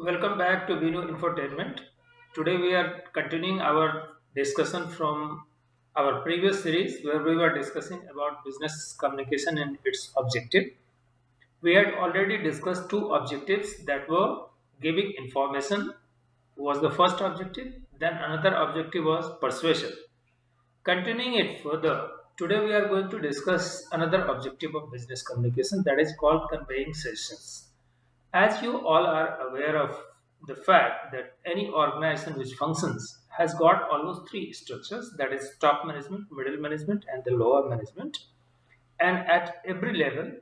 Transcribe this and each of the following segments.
Welcome back to Vino Infotainment. Today we are continuing our discussion from our previous series where we were discussing about business communication and its objective. We had already discussed two objectives that were giving information was the first objective, then another objective was persuasion. Continuing it further, today we are going to discuss another objective of business communication that is called conveying sessions. As you all are aware of the fact that any organization which functions has got almost three structures, that is top management, middle management, and the lower management. And at every level,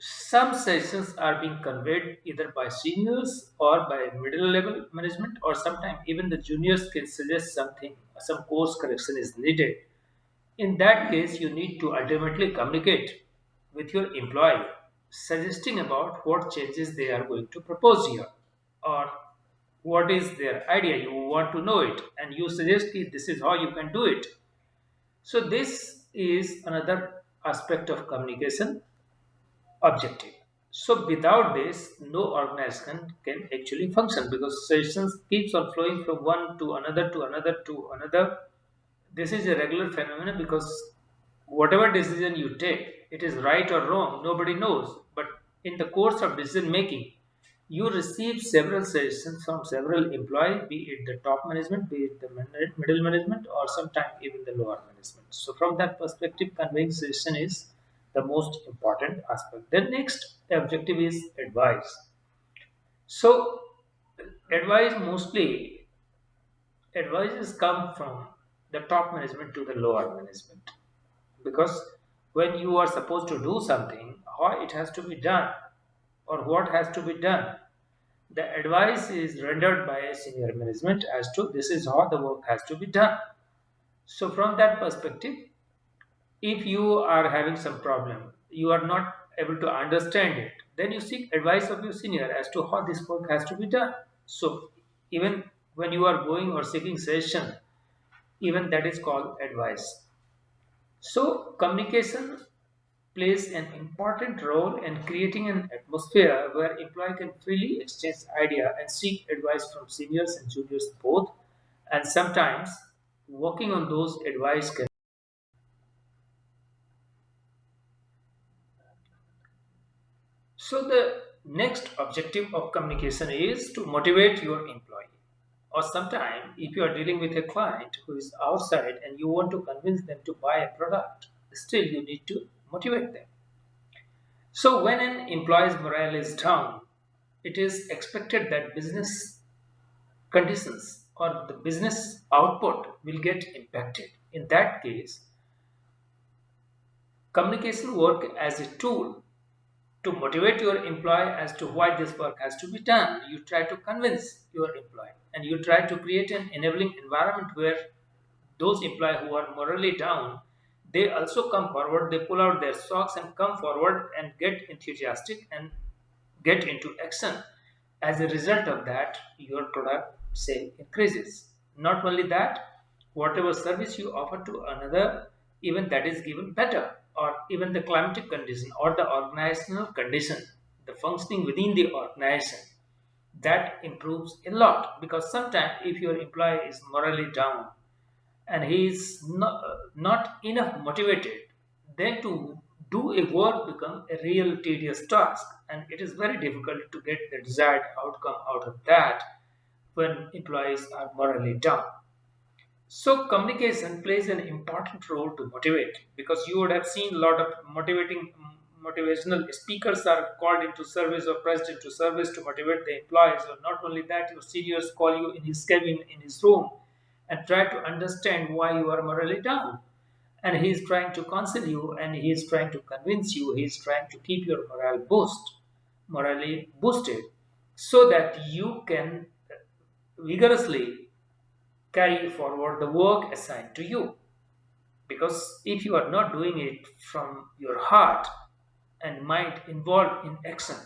some sessions are being conveyed either by seniors or by middle level management, or sometimes even the juniors can suggest something, some course correction is needed. In that case, you need to ultimately communicate with your employee, suggesting about what changes they are going to propose here or what is their idea. You want to know it and you suggest that this is how you can do it. So, this is another aspect of communication objective. So, without this, no organization can actually function because sessions keeps on flowing from one to another to another to another. This is a regular phenomenon because whatever decision you take, it is right or wrong, nobody knows. But in the course of decision making, you receive several suggestions from several employees, be it the top management, be it the middle management, or sometimes even the lower management. So, from that perspective, conveying suggestion is the most important aspect. The next objective is advice. So, mostly advices come from the top management to the lower management because when you are supposed to do something, how it has to be done or what has to be done, the advice is rendered by senior management as to this is how the work has to be done. So from that perspective, if you are having some problem, you are not able to understand it, then you seek advice of your senior as to how this work has to be done. So even when you are going or seeking suggestion, even that is called advice. So, communication plays an important role in creating an atmosphere where employee can freely exchange idea and seek advice from seniors and juniors both, and sometimes working on those advice can. So, the next objective of communication is to motivate your employee. Or sometimes, if you are dealing with a client who is outside and you want to convince them to buy a product, still you need to motivate them. So, when an employee's morale is down, it is expected that business conditions or the business output will get impacted. In that case, communication work as a tool to motivate your employee as to why this work has to be done. You try to convince your employee and you try to create an enabling environment where those employees who are morally down, they also come forward, they pull out their socks and come forward and get enthusiastic and get into action. As a result of that, your product sale increases. Not only that, whatever service you offer to another, even that is given better, or even the climatic condition or the organizational condition, the functioning within the organization, that improves a lot because sometimes if your employee is morally down and he is not enough motivated, then to do a work become a real tedious task and it is very difficult to get the desired outcome out of that when employees are morally down. So communication plays an important role to motivate because you would have seen a lot of motivational speakers are called into service or pressed into service to motivate the employees. Or not only that, your seniors call you in his cabin, in his room, and try to understand why you are morally down. And he is trying to counsel you and he is trying to convince you, he is trying to keep your morally boosted, so that you can vigorously carry forward the work assigned to you. Because if you are not doing it from your heart and mind involved in action,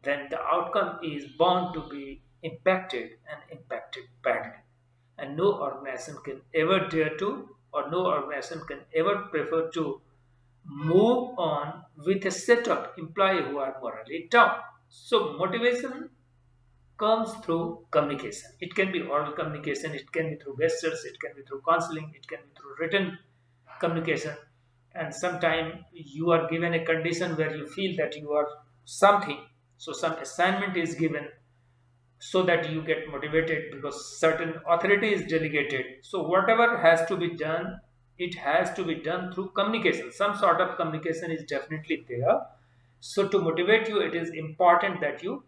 then the outcome is bound to be impacted and impacted badly. And no organization can ever dare to, or no organization can ever prefer to move on with a set of employees who are morally down. So, motivation comes through communication. It can be oral communication, it can be through gestures, it can be through counseling, it can be through written communication. And sometimes you are given a condition where you feel that you are something, so some assignment is given so that you get motivated because certain authority is delegated. So whatever has to be done, it has to be done through communication. Some sort of communication is definitely there. So to motivate you, it is important that you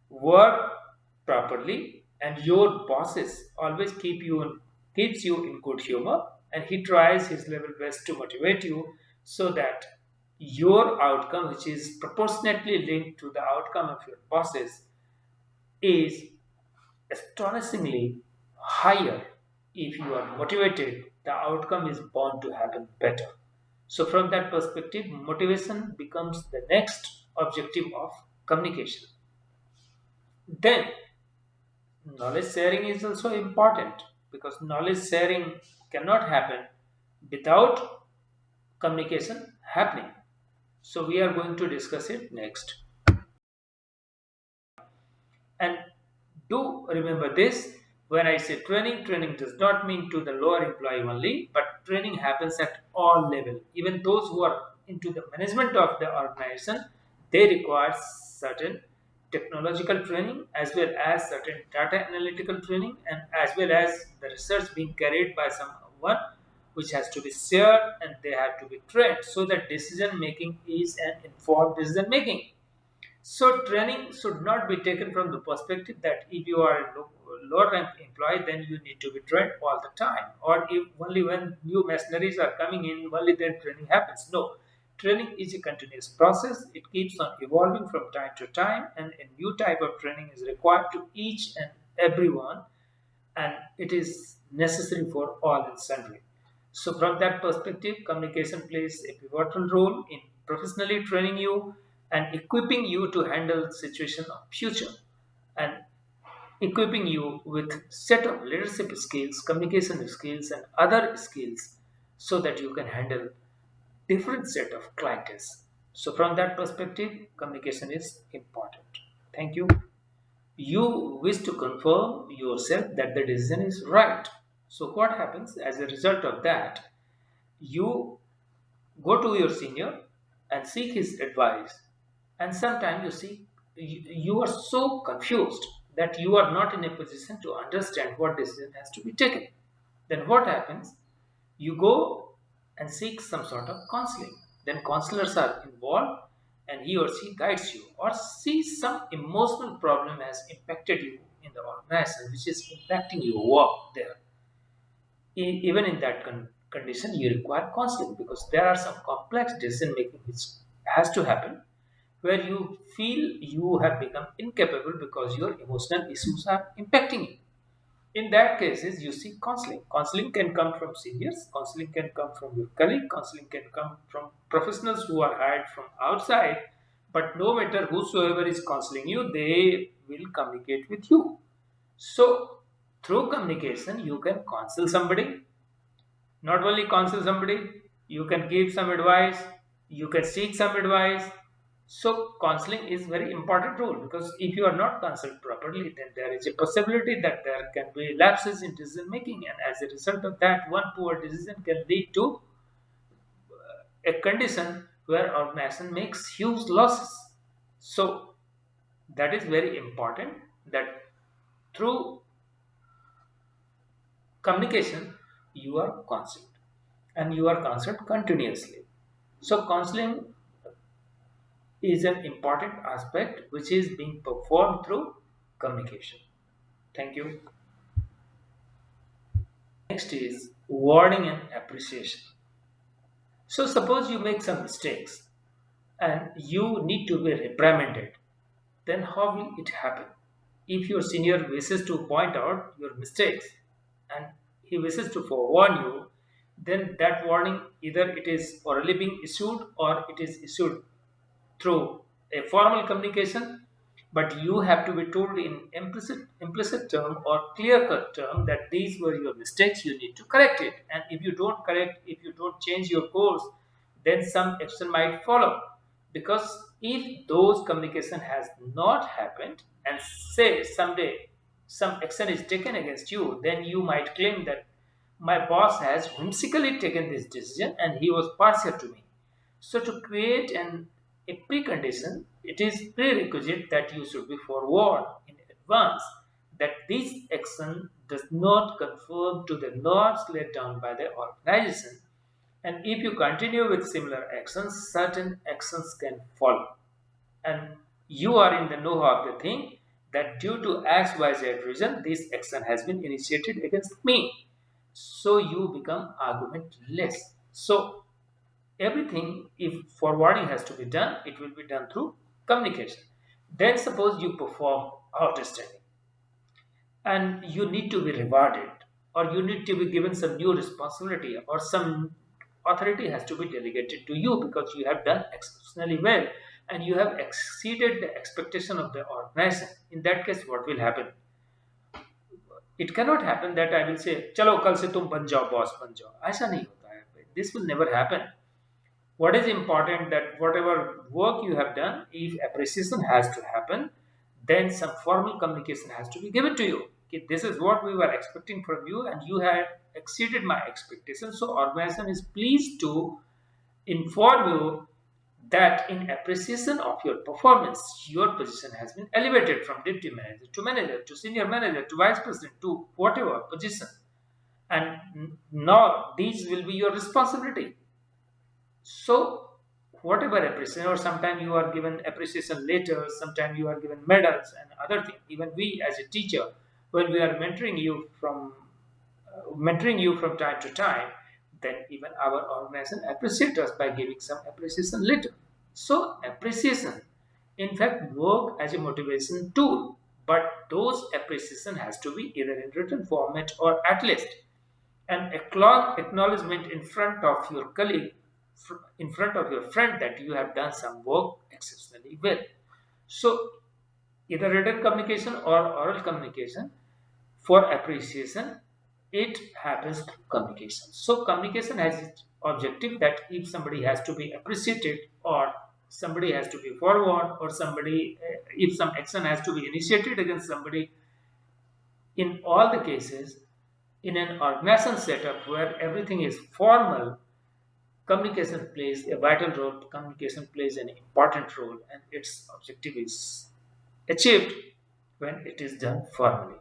work properly, and your bosses always keeps you in good humor, and he tries his level best to motivate you so that your outcome, which is proportionately linked to the outcome of your bosses, is astonishingly higher. If you are motivated, the outcome is bound to happen better. So from that perspective, motivation becomes the next objective of communication. Then knowledge sharing is also important, because knowledge sharing cannot happen without communication happening. So we are going to discuss it next. And do remember this, when I say training, training does not mean to the lower employee only, but training happens at all level. Even those who are into the management of the organization, they require certain technological training as well as certain data analytical training, and as well as the research being carried by someone which has to be shared, and they have to be trained so that decision making is an informed decision making. So training should not be taken from the perspective that if you are a lower rank employee, then you need to be trained all the time, or if only when new machineries are coming in, only then training happens. No, training is a continuous process. It keeps on evolving from time to time, and a new type of training is required to each and everyone, and it is necessary for all and sundry. So, from that perspective, communication plays a pivotal role in professionally training you and equipping you to handle situation of future, and equipping you with set of leadership skills, communication skills, and other skills so that you can handle different set of clients. So, from that perspective, communication is important. Thank you. You wish to confirm yourself that the decision is right. So, what happens as a result of that? You go to your senior and seek his advice, and sometimes you are so confused that you are not in a position to understand what decision has to be taken. Then, what happens? You go and seek some sort of counseling. Then counselors are involved, and he or she guides you, or see some emotional problem has impacted you in the organization which is impacting your work there. Even in that condition, you require counseling, because there are some complex decision making which has to happen, where you feel you have become incapable because your emotional issues are impacting you. In that cases, you seek counseling. Counseling can come from seniors, counseling can come from your colleague, counseling can come from professionals who are hired from outside. But no matter whosoever is counseling you, they will communicate with you. So, through communication, you can counsel somebody. Not only counsel somebody, you can give some advice, you can seek some advice. So counseling is very important role, because if you are not counseled properly, then there is a possibility that there can be lapses in decision making, and as a result of that, one poor decision can lead to a condition where organization makes huge losses. So that is very important, that through communication you are counseled, and you are counseled continuously. So counseling is an important aspect which is being performed through communication. Thank you. Next is warning and appreciation. So suppose you make some mistakes and you need to be reprimanded, then how will it happen? If your senior wishes to point out your mistakes and he wishes to forewarn you, then that warning, either it is orally being issued or it is issued through a formal communication, but you have to be told in implicit term or clear cut term that these were your mistakes, you need to correct it, and if you don't correct, if you don't change your course, then some action might follow, because If those communication has not happened, and say someday some action is taken against you, then you might claim that my boss has whimsically taken this decision and he was partial to me. So to create a precondition, it is prerequisite that you should be forewarned in advance that this action does not conform to the norms laid down by the organization. And if you continue with similar actions, certain actions can follow. And you are in the know of the thing that due to X, Y, Z reason, this action has been initiated against me. So you become argumentless. So everything, if forwarding has to be done, it will be done through communication. Then suppose you perform outstanding and you need to be rewarded, or you need to be given some new responsibility, or some authority has to be delegated to you because you have done exceptionally well and you have exceeded the expectation of the organization. In that case, what will happen? It cannot happen that I will say चलो कल से तुम बन जाओ boss बन जाओ, ऐसा नहीं होता है. This will never happen. What is important that whatever work you have done, if appreciation has to happen, then some formal communication has to be given to you. Okay, this is what we were expecting from you and you have exceeded my expectations. So organization is pleased to inform you that in appreciation of your performance, your position has been elevated from deputy manager to senior manager to vice president to whatever position. And now these will be your responsibility. So, whatever appreciation, or sometimes you are given appreciation letters, sometimes you are given medals and other things. Even we, as a teacher, when we are mentoring you from time to time, then even our organization appreciates us by giving some appreciation letter. So, appreciation, in fact, work as a motivation tool, but those appreciation has to be either in written format or at least an acknowledgement in front of your colleague, in front of your friend, that you have done some work exceptionally well. So, either written communication or oral communication for appreciation, it happens through communication. So, communication has its objective that if somebody has to be appreciated, or somebody has to be forewarned, or somebody, if some action has to be initiated against somebody, in all the cases, in an organization setup where everything is formal, communication plays a vital role, communication plays an important role, and its objective is achieved when it is done formally.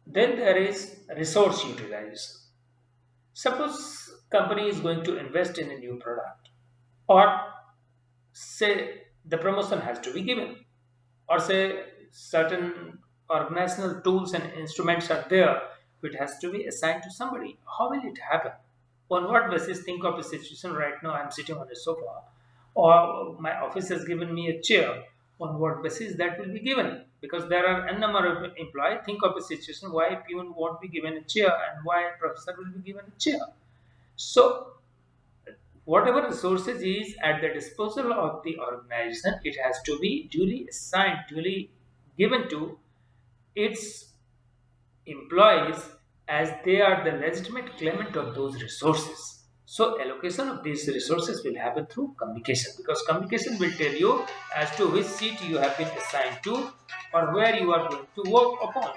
Then there is resource utilization. Suppose company is going to invest in a new product, or say the promotion has to be given, or say certain organizational tools and instruments are there, it has to be assigned to somebody. How will it happen? On what basis? Think of a situation right now, I'm sitting on a sofa, or my office has given me a chair. On what basis that will be given? Because there are a number of employees. Think of a situation why peon won't be given a chair and why professor will be given a chair. So whatever resources is at the disposal of the organization, it has to be duly assigned, duly given to its employees, as they are the legitimate claimant of those resources. So allocation of these resources will happen through communication, because communication will tell you as to which seat you have been assigned to or where you are going to work upon.